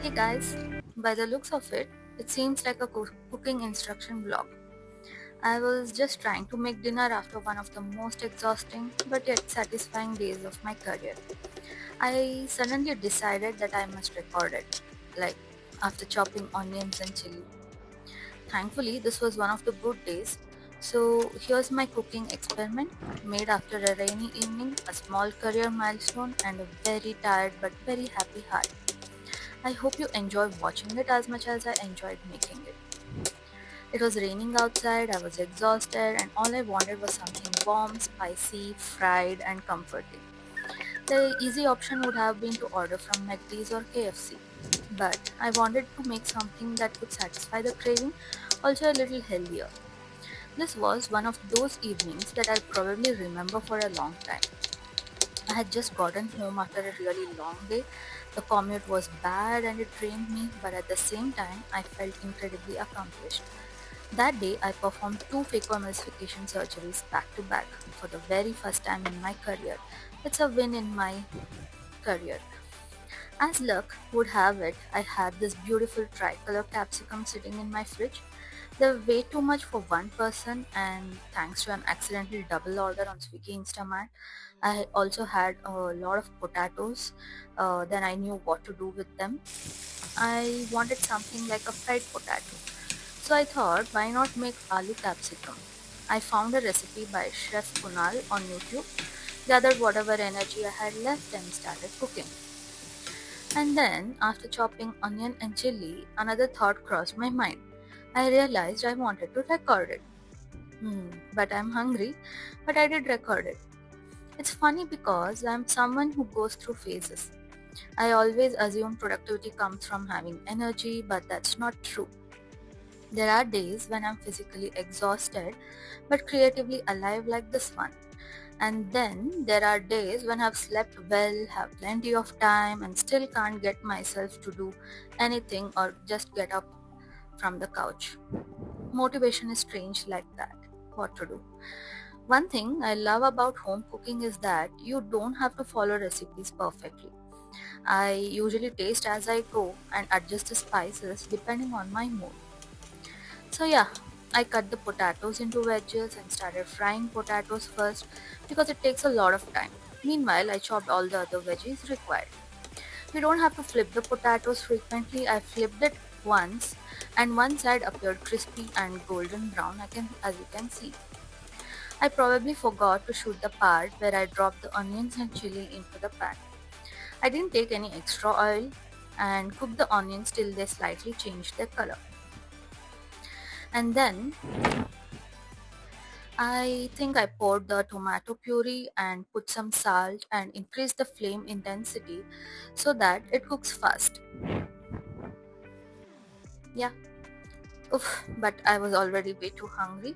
Hey guys, by the looks of it, it seems like a cooking instruction vlog. I was just trying to make dinner after one of the most exhausting but yet satisfying days of my career. I suddenly decided that I must record it, like after chopping onions and chili. Thankfully, this was one of the good days. So, here's my cooking experiment made after a rainy evening, a small career milestone, and a very tired but very happy heart. I hope you enjoy watching it as much as I enjoyed making it. It was raining outside, I was exhausted, and all I wanted was something warm, spicy, fried, and comforting. The easy option would have been to order from McD's or KFC, but I wanted to make something that could satisfy the craving, also a little healthier. This was one of those evenings that I'll probably remember for a long time. I had just gotten home after a really long day. The commute was bad and it drained me, but at the same time, I felt incredibly accomplished. That day, I performed two phacoemulsification surgeries back to back for the very first time in my career. It's a win in my career. As luck would have it, I had this beautiful tricolor capsicum sitting in my fridge. They're way too much for one person, and thanks to an accidental double order on Swiggy Instamart, I also had a lot of potatoes. Then I knew what to do with them. I wanted something like a fried potato. So I thought, why not make aloo capsicum? I found a recipe by Chef Kunal on YouTube, gathered whatever energy I had left and started cooking. And then, after chopping onion and chili, another thought crossed my mind. I realized I wanted to record it. But I'm hungry, but I did record it. It's funny because I'm someone who goes through phases. I always assume productivity comes from having energy, but that's not true. There are days when I'm physically exhausted but creatively alive, like this one. And then there are days when I've slept well, have plenty of time, and still can't get myself to do anything or just get up from the couch. Motivation is strange like that. What to do? One thing I love about home cooking is that you don't have to follow recipes perfectly. I usually taste as I go and adjust the spices depending on my mood. So yeah, I cut the potatoes into wedges and started frying potatoes first because it takes a lot of time. Meanwhile, I chopped all the other veggies required. We don't have to flip the potatoes frequently. I flipped it once and one side appeared crispy and golden brown as you can see. I probably forgot to shoot the part where I dropped the onions and chili into the pan. I didn't take any extra oil and cooked the onions till they slightly changed their color. And then I think I poured the tomato puree and put some salt and increased the flame intensity so that it cooks fast. Yeah. Oof, but I was already way too hungry.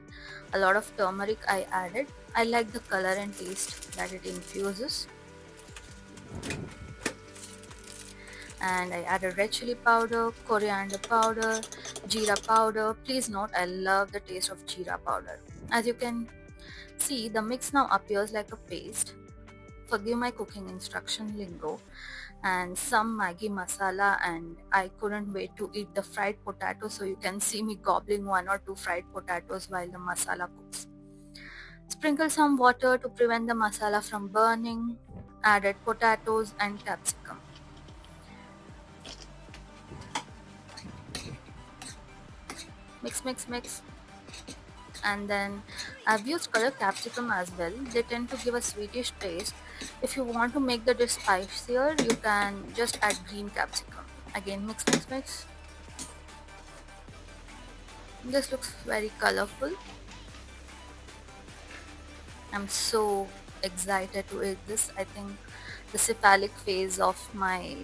A lot of turmeric I added. I like the color and taste that it infuses. And I added red chili powder, coriander powder, jeera powder. Please note I love the taste of jeera powder. As you can see, the mix now appears like a paste. Forgive my cooking instruction lingo, and some Maggi masala, and I couldn't wait to eat the fried potato, so you can see me gobbling one or two fried potatoes while the masala cooks. Sprinkle some water to prevent the masala from burning, added potatoes and capsicum. Mix, mix, mix. And then I've used color capsicum as well. They tend to give a sweetish taste. If you want to make the dish spicier, you can just add green capsicum. Again, mix, mix, mix. This looks very colorful. I'm so excited to eat this. I think the cephalic phase of my,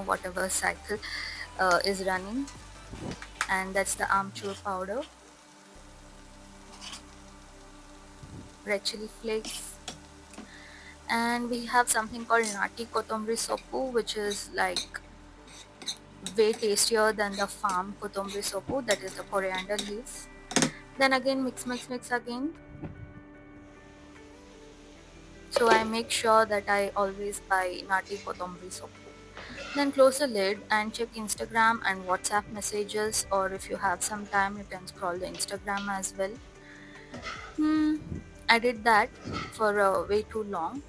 whatever cycle is running. And that's the amchur powder, red chili flakes, and we have something called nati kotomri sopu, which is like way tastier than the farm kotomri sopu, that is the coriander leaves. Then again mix, mix, mix again. So I make sure that I always buy nati kotomri sopu. Then close the lid and check Instagram and WhatsApp messages, or if you have some time, you can scroll the Instagram as well. Hmm, I did that for way too long,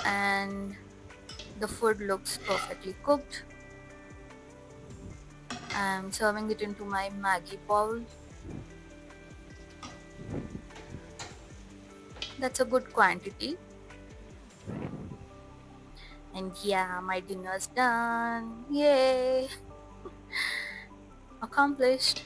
and the food looks perfectly cooked. I'm serving it into my Maggi bowl. That's a good quantity. And yeah, my dinner's done. Yay! Accomplished.